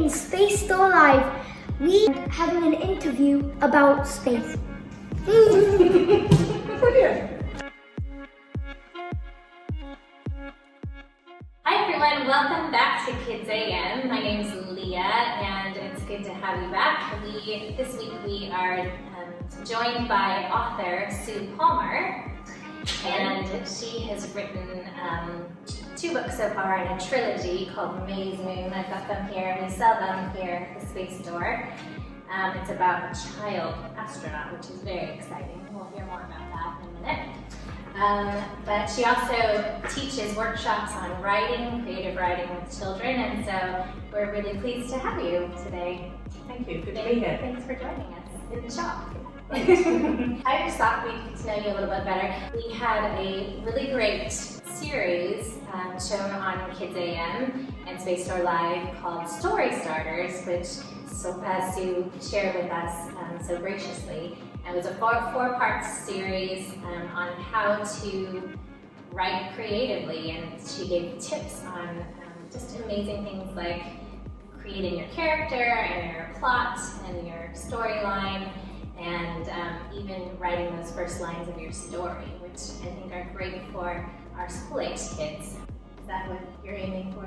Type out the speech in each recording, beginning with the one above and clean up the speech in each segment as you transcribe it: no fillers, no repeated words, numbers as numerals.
in Space Store Live, we are having an interview about space. Brilliant. Hi everyone, welcome back to Kids AM. My name is Leah and it's good to have you back. This week we are joined by author Sue Palmer, and she has written 2 books so far in a trilogy called Maze Moon. I've got them here, we sell them here at the Space Store. It's about a child astronaut, which is very exciting. We'll hear more about that in a minute. But she also teaches workshops on writing, creative writing with children, and so we're really pleased to have you today. Thank you, good to be here. Thanks for joining us in the shop. I just thought we'd get to know you a little bit better. We had a really great series shown on Kids AM and Space Store Live called Story Starters, which Sue shared with us so graciously. It was a four-part series on how to write creatively, and she gave tips on just amazing things like creating your character and your plot and your storyline, and even writing those first lines of your story, which I think are great for our school-aged kids. Is that what you're aiming for?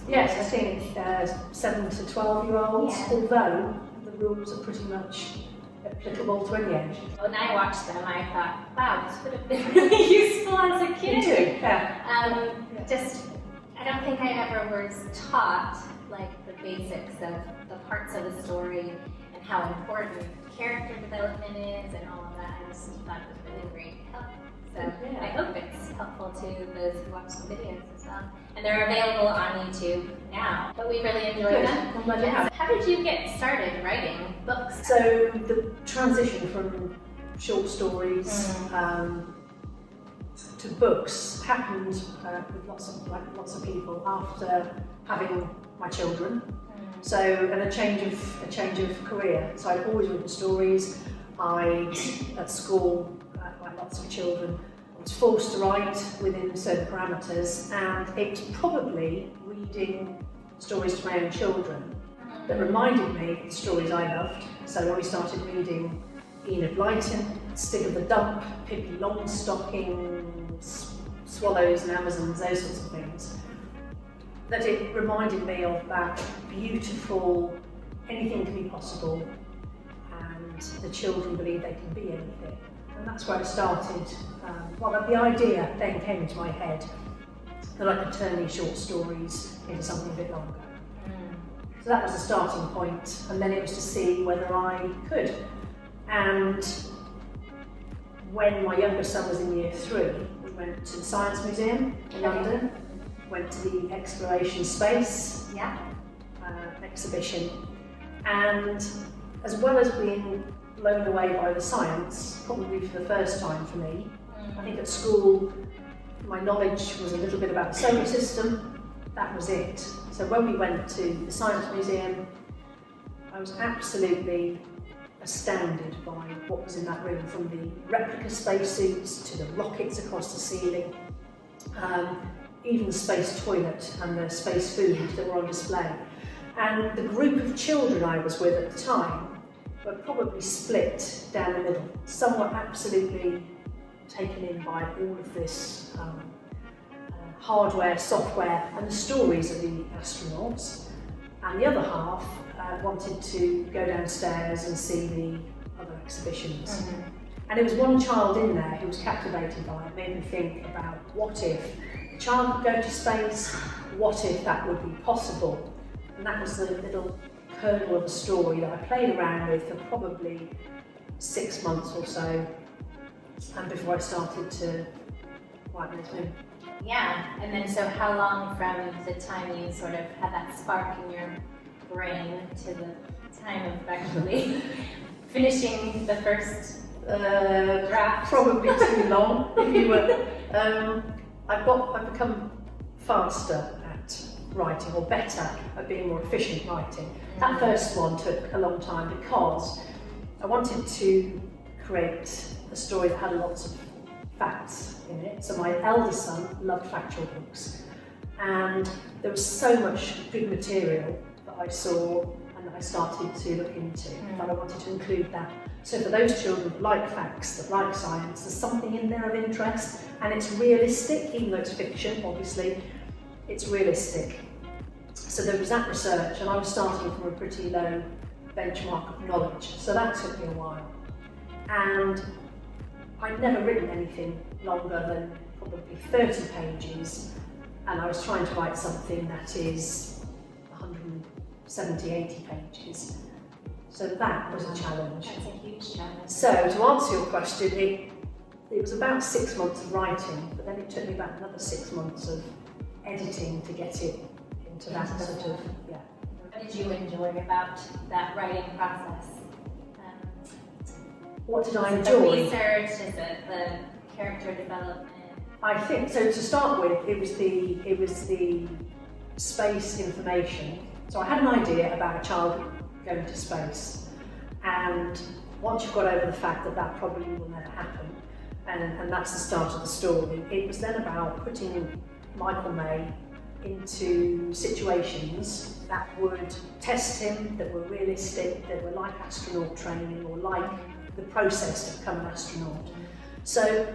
Yes, I think 7 to 12-year-olds, Yeah. although the rules are pretty much applicable to any age. When I watched them, I thought, wow, this would have been really useful as a kid. You do, yeah. I don't think I ever was taught like the basics of the parts of the story and how important character development is and all of that. I just thought it was really great help. So Yeah. I hope it's helpful to those who watch the videos as well. And they're available on YouTube now, but we really enjoyed Good. them. I'm glad you have. How did you get started writing books? So the transition from short stories to books happened with lots of people after having my children. So, and a change of career. So I'd always written stories. At school, like lots of children, I was forced to write within certain parameters, and it was probably reading stories to my own children that reminded me of the stories I loved. So when we started reading Enid Blyton, Stig of the Dump, Pippi Longstocking, Swallows and Amazons, those sorts of things, that it reminded me of that beautiful, anything can be possible, and the children believe they can be anything. And that's where I started. The idea then came into my head that I could turn these short stories into something a bit longer. So that was the starting point, and then it was to see whether I could. And when my younger son was in year 3, we went to the Science Museum in London, went to the Exploration Space exhibition, and as well as being blown away by the science, probably for the first time for me, I think at school my knowledge was a little bit about the solar system, that was it. So when we went to the Science Museum, I was absolutely astounded by what was in that room, from the replica spacesuits to the rockets across the ceiling, even the space toilet and the space food that were on display. And the group of children I was with at the time were probably split down the middle. Some were absolutely taken in by all of this hardware, software and the stories of the astronauts, and the other half wanted to go downstairs and see the other exhibitions. And there was one child in there who was captivated by it, made me think about what if a child could go to space, what if that would be possible? And that was the little kernel of a story that I played around with for probably 6 months or so, and before I started to write Maze Moon. Yeah, and then so how long from the time you sort of had that spark in your brain to the time of actually finishing the first draft? Probably too long. If you were, I've become faster at writing, or better at being more efficient writing. That first one took a long time because I wanted to create a story that had lots of facts in it. So my eldest son loved factual books, and there was so much good material that I saw and that I started to look into, that I wanted to include that. So for those children that like facts, that like science, there's something in there of interest, and it's realistic, even though it's fiction, obviously, it's realistic. So there was that research, and I was starting from a pretty low benchmark of knowledge, so that took me a while. And I'd never written anything longer than probably 30 pages, and I was trying to write something that is 170, 80 pages. So that was a challenge. That's a huge challenge. So to answer your question, it was about 6 months of writing, but then it took me about another 6 months of editing to get it into that sort of, yeah. What did you enjoy about that writing process? What did I The enjoy? research, is it the character development? I think, so to start with, it was the space information. So I had an idea about a child going to space, and once you've got over the fact that that probably will never happen, and that's the start of the story, it was then about putting Michael May into situations that would test him, that were realistic, that were like astronaut training or like the process to become an astronaut. So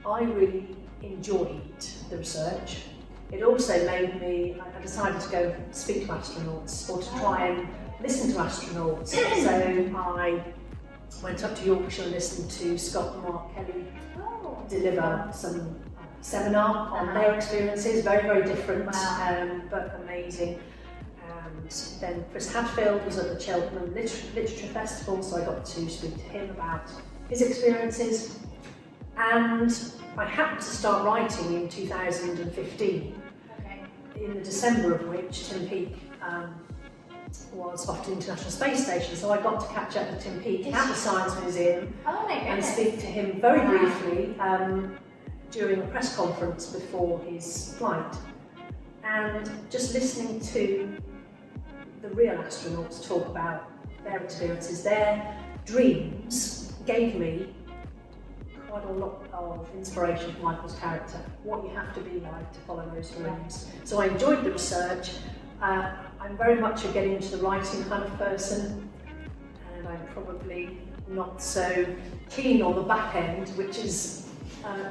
I really enjoyed the research. It also made me, I decided to go speak to astronauts, or to try and listen to astronauts. So I went up to Yorkshire and listened to Scott and Mark Kelly deliver some seminar on their experiences, very, very different, but amazing. And then Chris Hadfield was at the Cheltenham Literature Festival, so I got to speak to him about his experiences. And I happened to start writing in 2015, in the December of which Tim Peake was off to the International Space Station, so I got to catch up with Tim Peake at the Science Museum and speak to him very briefly during a press conference before his flight. And just listening to the real astronauts talk about their experiences, their dreams, gave me quite a lot of inspiration for Michael's character, what you have to be like to follow those dreams. So I enjoyed the research. I'm very much a getting into the writing kind of person, and I'm probably not so keen on the back end, which is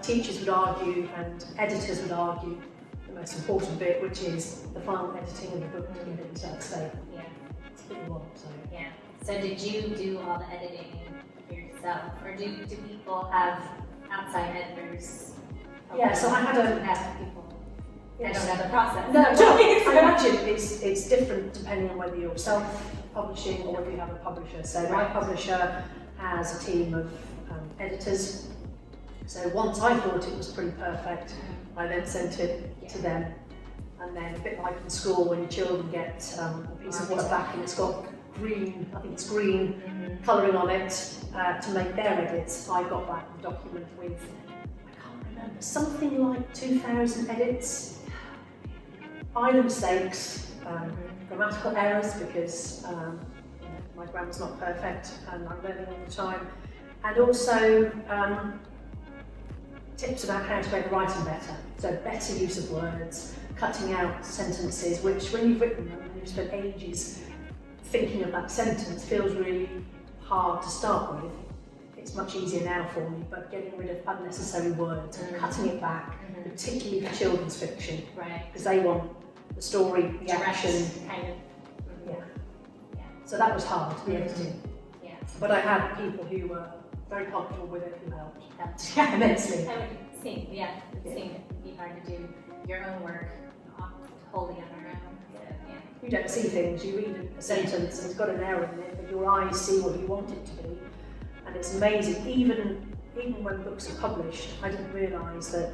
teachers would argue and editors would argue the most important bit, which is the final editing of the book to get it into that state. Yeah. That's what you want, so. Yeah. So did you do all the editing yourself, or do people have outside editors? Yeah, so I had a... Ask people. Yes. I don't know the process. No, well, I imagine it's different depending on whether you're self-publishing or whether you have a publisher. So my publisher has a team of editors. So once I thought it was pretty perfect, I then sent it to them. And then a bit like in school when your children get a piece of work back and it's got green, I think it's green, colouring on it to make their edits. I got back the document with, I can't remember, something like 2,000 edits. Minor mistakes, grammatical errors, because my grammar's not perfect and I'm learning all the time, and also tips about how to make the writing better. So better use of words, cutting out sentences which, when you've written them and you've spent ages thinking of that sentence, feels really hard to start with. It's much easier now for me, but getting rid of unnecessary words and cutting it back, particularly for children's fiction, because they want the story, the action, kind of. yeah. So that was hard, the editing. Yeah. But I had people who were very comfortable with it who helped immensely. I would think, it seemed to be hard to do your own work wholly on our own. So, yeah. You don't see things, you read a sentence and it's got an error in it, but your eyes see what you want it to be. And it's amazing, even when books are published, I didn't realise that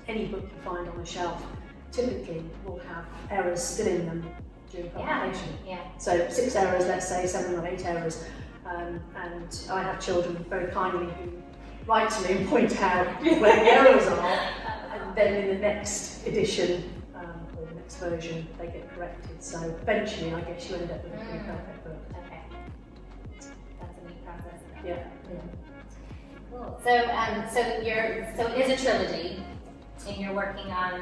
any book you find on the shelf typically will have errors still in them during publication. Yeah. So 6 errors, let's say 7 or 8 errors, and I have children very kindly who write to me and point out where the errors are, and then in the next edition or the next version they get corrected. So eventually I guess you end up with a pretty perfect book. Okay. That's a neat process. Yeah. Cool. So it is a trilogy, and you're working on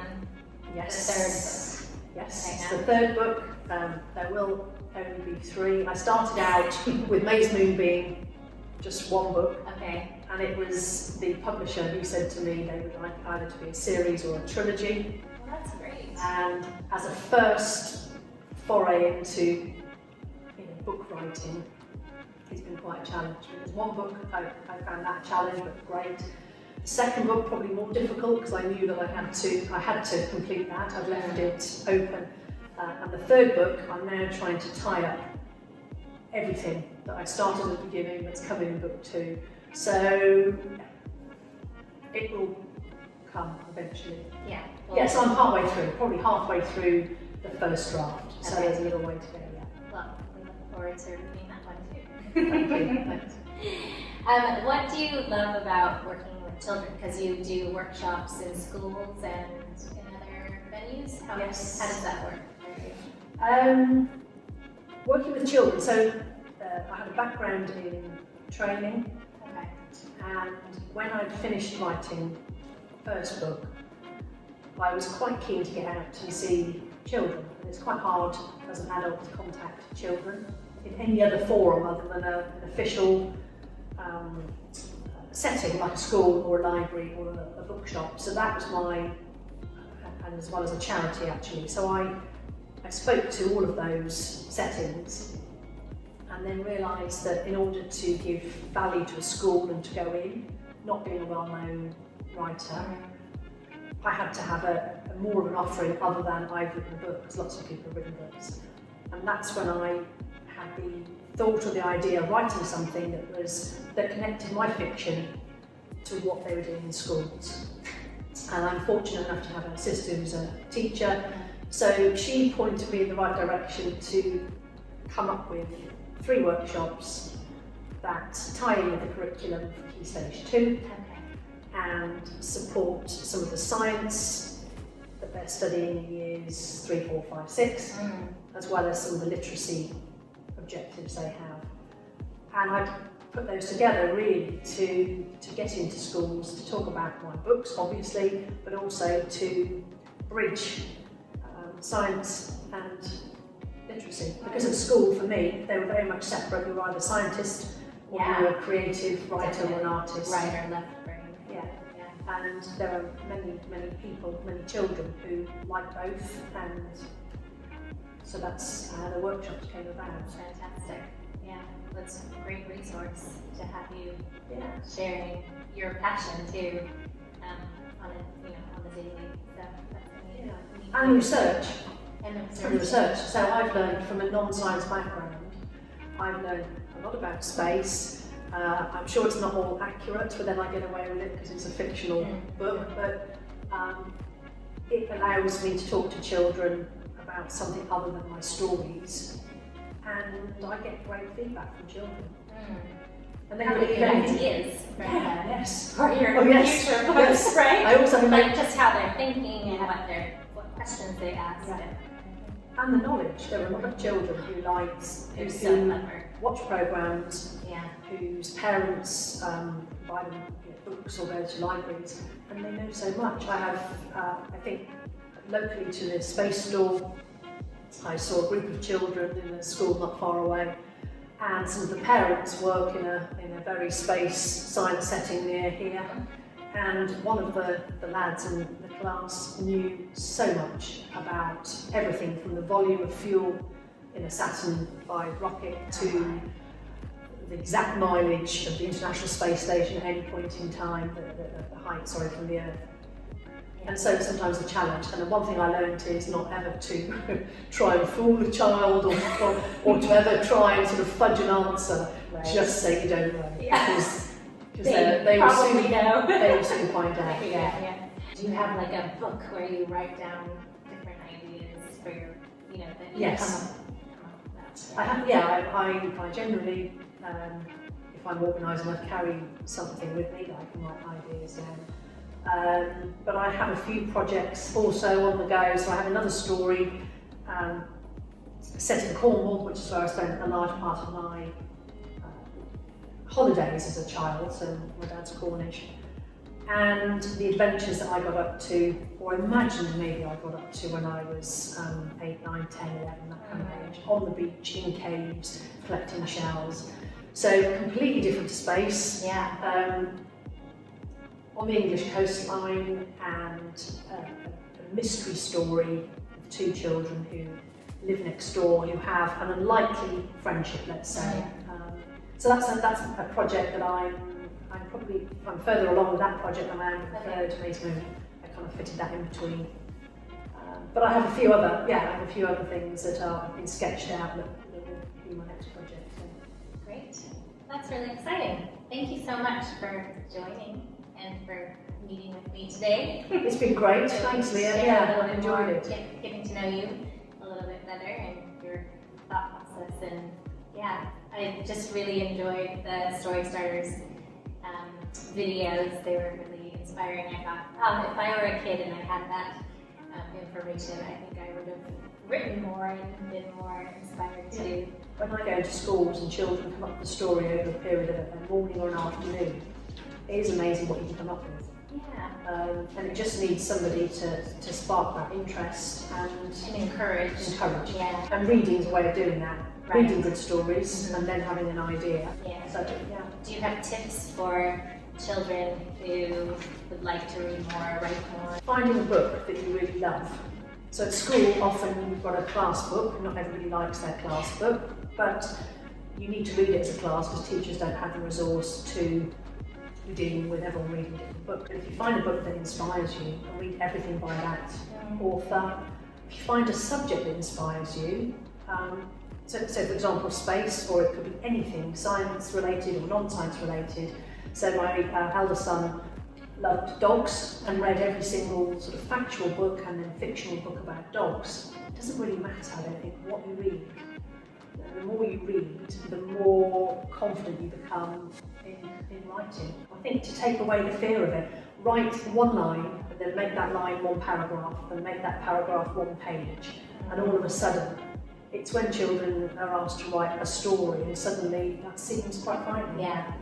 Yes. the third book. Yes, Okay, it's now. the third book. There will only be 3. I started out with May's Moon being just 1 book, Okay. and it was the publisher who said to me they would like it either to be a series or a trilogy. Well, that's great. And as a first foray into book writing, it's been quite a challenge, because 1 book I found that a challenge, but great. The second book probably more difficult, because I knew that I had to complete that. I'd left it open. And the third book, I'm now trying to tie up everything that I started at the beginning that's coming in book 2. So it will come eventually. Yeah. Yes, I'm partway through, probably halfway through the first draft. So Okay. there's a little way to go yet. Well, we look forward to reading that one too. Thank you. Thanks. What do you love about working with children? Because you do workshops in schools and in other venues. Yes. How does that work for you? Working with children, so I had a background in training, Okay. and when I'd finished writing the first book, I was quite keen to get out and see children. And it's quite hard as an adult to contact children in any other forum other than an official setting like a school or a library or a bookshop. So that was and as well as a charity actually. So I spoke to all of those settings, and then realised that in order to give value to a school and to go in, not being a well-known writer, I had to have a more of an offering other than I've written a book, because lots of people have written books. And that's when I had the thought or the idea of writing something that connected my fiction to what they were doing in schools. And I'm fortunate enough to have a sister who's a teacher, so she pointed me in the right direction to come up with 3 workshops that tie in with the curriculum for Key Stage 2 Okay. and support some of the science that they're studying in years 3, 4, 5, 6, as well as some of the literacy objectives they have. And I put those together really to get into schools, to talk about my books obviously, but also to bridge science and literacy. Because at school for me, they were very much separate. You were either a scientist or you were a creative writer or an artist. Right or left brain. Yeah. And there are many people, many children who like both, and so that's how the workshops came about. Fantastic. Yeah, that's a great resource to have you sharing your passion too on the daily. So that's amazing. And research. And research. So I've learned from a non-science background. I've learned a lot about space. I'm sure it's not all accurate, but then I get away with it because it's a fictional book. But it allows me to talk to children about something other than my stories, and I get great feedback from children. And they really really good ideas yes. for your yes. future books, Yes. right? I also have Like just how they're thinking and what questions they ask. Yeah. And the knowledge. There are a lot of children who They're so clever. watch programs, Yeah. whose parents buy them books or go to libraries, and they know so much. I have, I think, locally to the space store, I saw a group of children in a school not far away, and some of the parents work in a very space science setting near here. And one of the lads in the class knew so much about everything from the volume of fuel in a Saturn V rocket to the exact mileage of the International Space Station at any point in time, the height, from the Earth. And so sometimes a challenge. And the one thing I learned is not ever to try and fool a child or to ever try and sort of fudge an answer. Right. Just say you don't know. Yeah. Because They will probably soon know. they will soon find out. Yeah. Do you have like a book where you write down different ideas for your, that you Yes. come up with that? I have. Yeah. I generally, if I'm organised enough, carry something with me that I can write ideas down. But I have a few projects also on the go. So I have another story set in Cornwall, which is where I spent a large part of my holidays as a child. So my dad's Cornish, and the adventures that I got up to, or imagined maybe I got up to when I was 8, 9, 10, 11, that kind of age, on the beach, in caves, collecting shells. So completely different space. Yeah. On the English coastline, and a mystery story of 2 children who live next door, who have an unlikely friendship, let's say. So that's a project that I'm further along with that project than I am with the third reason. I kind of fitted that in between. But I have a few other things that are being sketched out that will be my next project. So. Great. That's really exciting. Thank you so much for joining and for meeting with me today. It's been great. Thanks, Leah. Yeah, I enjoyed it. Getting to know you a little bit better and your thought process, and yeah, I just really enjoyed the Story Starters videos. They were really inspiring. I thought, if I were a kid and I had that information, I think I would have written more and been more inspired too. When I go into schools and children come up with a story over a period of a morning or an afternoon, it is amazing what you can come up with. Yeah. And it just needs somebody to spark that interest and encourage. Yeah. And reading's a way of doing that. Right. Reading good stories and then having an idea. Yeah. So, yeah. Do you have tips for children who would like to read more, write more? Finding a book that you really love. So at school, often you've got a class book. Not everybody likes their class book, but you need to read it as a class because teachers don't have the resource to be dealing with everyone reading a different book. But if you find a book that inspires you, and read everything by that author. If you find a subject that inspires you, so for example space, or it could be anything, science related or non-science related. So my elder son loved dogs and read every single sort of factual book and then fictional book about dogs. It doesn't really matter, I don't think, what you read. The more you read, the more confident you become in writing. I think to take away the fear of it, write one line and then make that line one paragraph and make that paragraph one page, and all of a sudden it's when children are asked to write a story and suddenly that seems quite frightening. Yeah.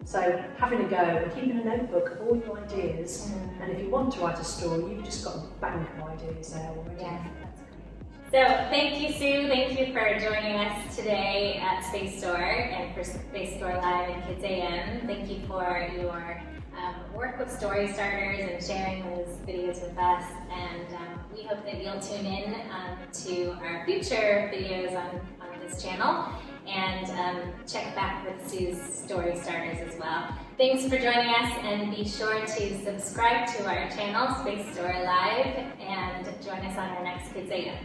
So having a go and keeping a notebook of all your ideas, and if you want to write a story, you've just got a bank of ideas there already. Yeah, that's great. So thank you, Sue. Thank you for joining us today at Space Store and for Space Store Live and Kids AM. Thank you for your work with Story Starters and sharing those videos with us. And we hope that you'll tune in to our future videos on this channel. And check back with Sue's Story Starters as well. Thanks for joining us, and be sure to subscribe to our channel, Space Store Live, and join us on our next Kids AM.